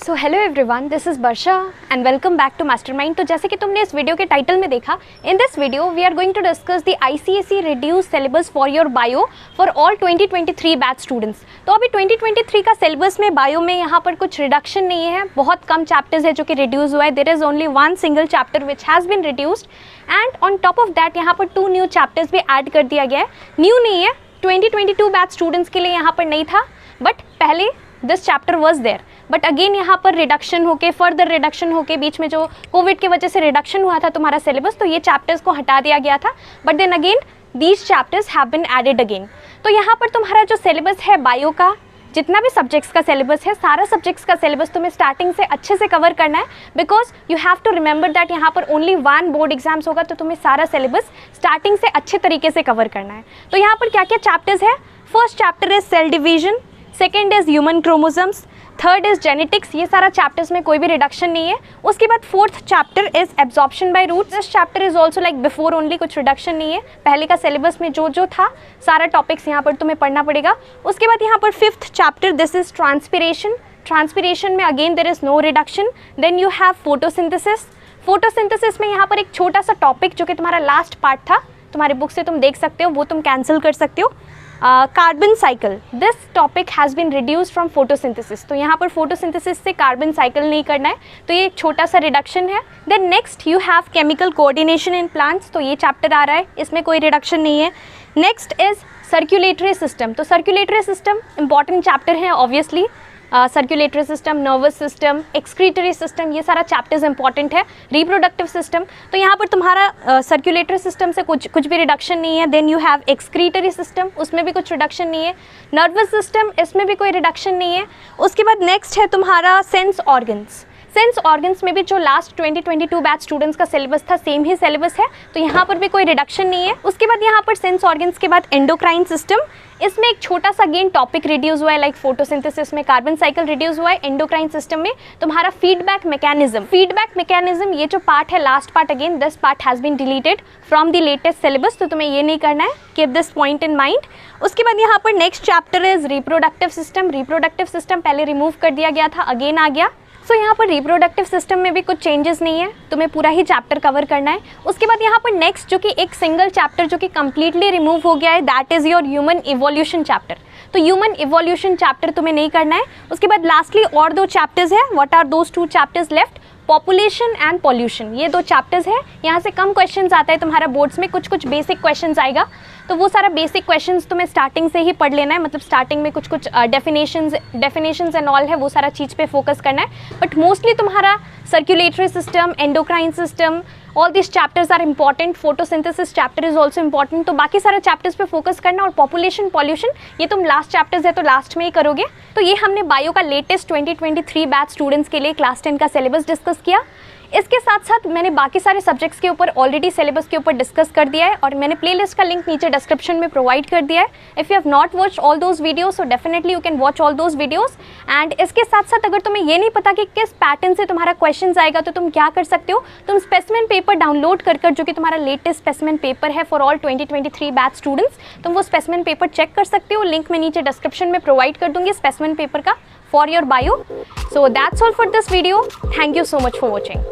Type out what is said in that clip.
So hello everyone, this is Varsha and welcome back to Mastermind. तो जैसे कि तुमने इस वीडियो के टाइटल में देखा, in this video we are going to discuss the ICSE reduce syllabus for your bio for all 2023 batch students. तो अभी 2023 का सिलेबस में बायो में यहाँ पर कुछ रिडक्शन नहीं है, बहुत कम चैप्टर्स है जो कि रिड्यूस हुआ है। There is only one single chapter which has been reduced and on top of that यहाँ पर 2 न्यू चैप्टर्स भी ऐड कर दिया गया है। न्यू नहीं है, 2022 बैच स्टूडेंट्स के लिए यहाँ पर नहीं था, बट पहले this chapter was there, but again यहाँ पर रिडक्शन होके, फर्दर रिडक्शन होके, बीच में जो कोविड की वजह से रिडक्शन हुआ था तुम्हारा सिलेबस, तो ये चैप्टर्स को हटा दिया गया था। But then again these chapters have been added again. तो यहाँ पर तुम्हारा जो सिलेबस है बायो का, जितना भी सब्जेक्ट्स का सिलेबस है, सारा सब्जेक्ट्स का सिलेबस तुम्हें स्टार्टिंग से अच्छे से कवर करना है, because you have to remember that यहाँ पर ओनली 1 बोर्ड एग्जाम्स होगा, तो तुम्हें सारा सिलेबस स्टार्टिंग से अच्छे तरीके से कवर करना है। तो यहाँ पर क्या क्या चैप्टर्स है? First chapter is cell division, second is human chromosomes, third is genetics. ये सारा चैप्टर्स में कोई भी रिडक्शन नहीं है। उसके बाद fourth chapter is absorption by roots. This chapter is also like before only, कुछ रिडक्शन नहीं है। पहले का सिलेबस में जो जो था सारा टॉपिक्स यहाँ पर तुम्हें पढ़ना पड़ेगा। उसके बाद यहाँ पर fifth chapter, this is transpiration. Transpiration में again there is no reduction. Then you have photosynthesis. Photosynthesis में यहाँ पर एक छोटा सा टॉपिक जो कि तुम्हारा लास्ट पार्ट था, तुम्हारे बुक से तुम देख सकते हो, वो तुम कैंसिल कर सकते हो। Carbon cycle, this topic has been reduced from photosynthesis. तो यहाँ पर फोटोसिंथेसिस से कार्बन साइकिल नहीं करना है, तो ये एक छोटा सा रिडक्शन है। Then next you have chemical coordination in plants, तो ये चैप्टर आ रहा है, इसमें कोई रिडक्शन नहीं है। Next is circulatory system. तो सर्कुलेटरी सिस्टम इंपॉर्टेंट चैप्टर है obviously. Circulatory system, nervous system, excretory system, ये सारा चैप्टर्स इंपॉर्टेंट है। रिप्रोडक्टिव सिस्टम, तो यहाँ पर तुम्हारा सर्कुलेटरी सिस्टम से कुछ भी रिडक्शन नहीं है। Then you have excretory system, उसमें भी कुछ रिडक्शन नहीं है। नर्वस सिस्टम, इसमें भी कोई रिडक्शन नहीं है। उसके बाद नेक्स्ट है तुम्हारा सेंस ऑर्गन्स। सेंस ऑर्गन्स में भी जो लास्ट 2022 बैच स्टूडेंट्स का सिलेबस था, सेम ही सिलेबस है, तो यहाँ पर भी कोई रिडक्शन नहीं है। उसके बाद यहाँ पर सेंस ऑर्गन्स के बाद एंडोक्राइन सिस्टम, इसमें एक छोटा सा अगेन टॉपिक रिड्यूस हुआ है, लाइक फोटोसिंथेसिस में कार्बन साइकिल रिड्यूस हुआ है। एंडोक्राइन सिस्टम में तुम्हारा फीडबैक मैकेनिज्म, ये जो पार्ट है, last part, again this part has been deleted from the latest syllabus, तो तुम्हें ये नहीं करना है, keep this point in mind. उसके बाद यहाँ पर next chapter is reproductive system. Reproductive system पहले रिमूव कर दिया गया था, अगेन आ गया। सो यहाँ पर रिप्रोडक्टिव सिस्टम में भी कुछ चेंजेस नहीं है, तुम्हें पूरा ही चैप्टर कवर करना है। उसके बाद यहाँ पर नेक्स्ट जो कि एक सिंगल चैप्टर जो कि कम्प्लीटली रिमूव हो गया है, that is your human evolution chapter. तो ह्यूमन इवोल्यूशन चैप्टर तुम्हें नहीं करना है। उसके बाद लास्टली और 2 चैप्टर्स है। What are those 2 chapters left? Population and pollution, ये 2 चैप्टर्स है। यहाँ से कम क्वेश्चंस आता है तुम्हारा बोर्ड्स में, कुछ बेसिक क्वेश्चंस आएगा, तो वो सारा बेसिक क्वेश्चंस तुम्हें स्टार्टिंग से ही पढ़ लेना है। मतलब स्टार्टिंग में कुछ डेफिनेशंस एंड ऑल है, वो सारा चीज़ पे फोकस करना है। बट मोस्टली तुम्हारा circulatory system, endocrine system, all this chapters are important. Photosynthesis chapter is also important, तो बाकी सारे चैप्टर्स पे फोकस करना। और पॉपुलेशन, पॉल्यूशन, ये तुम लास्ट चैप्टर्स है तो लास्ट में ही करोगे। तो ये हमने बायो का लेटेस्ट 2023 बैच स्टूडेंट्स के लिए क्लास 10 का सिलेबस डिस्कस किया। इसके साथ साथ मैंने बाकी सारे सब्जेक्ट्स के ऊपर ऑलरेडी सिलेबस के ऊपर डिस्कस कर दिया है, और मैंने प्लेलिस्ट का लिंक नीचे डिस्क्रिप्शन में प्रोवाइड कर दिया है। If you have not watch all those videos, so definitely you can watch all those videos. And इसके साथ साथ अगर तुम्हें ये नहीं पता कि किस पैटर्न से तुम्हारा क्वेश्चन आएगा, तो तुम क्या कर सकते हो, तुम स्पेसिमेन पेपर डाउनलोड कर जो कि तुम्हारा लेटेस्ट स्पेसिमेन पेपर है फॉर ऑल 2023 बैच स्टूडेंट्स, तुम वो स्पेसिमेन पेपर चेक कर सकते हो। लिंक मैं नीचे डिस्क्रिप्शन में प्रोवाइड कर दूंगी स्पेसिमेन पेपर का for your bio. So that's all for this video. Thank you so much for watching.